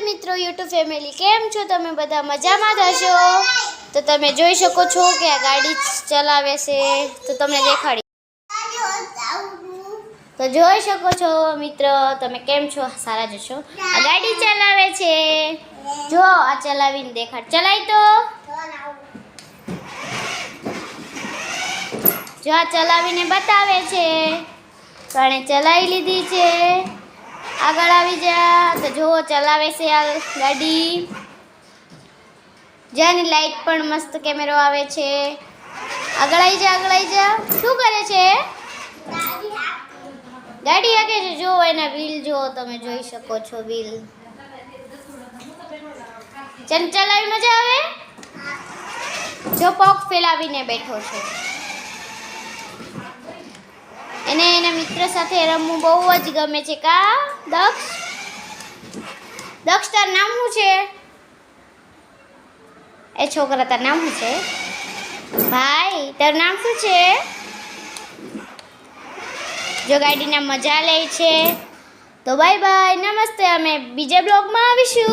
મિત્રો YouTube family કેમ છો તમે બધા મજામાં જ હશો। તો તમે જોઈ શકો છો કે આ ગાડી ચલાવે છે તો તમને દેખાડી તો જોઈ શકો છો મિત્રો તમે કેમ છો સારા જ હશો। આ ગાડી ચલાવે છે જો આ ચલાવીને દેખાડ ચલાય તો જો આ ચલાવીને બતાવે છે તો આને ચલાવી લીધી છે। આગળ આવી જા તો જો ચલાવે છે આ ગાડી જાની લાઈટ પણ મસ્ત કેમેરો આવે છે। આગળ આવી જા શું કરે છે ગાડી આગે છે જો એના વ્હીલ જો તમે જોઈ શકો છો વ્હીલ ચલાવી મજા આવે જો પગ ફેલાવીને બેઠો છે એને એના મિત્ર સાથે રમવું બહુ જ ગમે છે કા દક્ષ તાર નામ શું છે એ છોકરા તાર નામ શું છે ભાઈ તાર નામ શું છે જો ગાડીના મજા લે છે તો બાય બાય નમસ્તે અમે બીજા બ્લોગમાં આવીશું।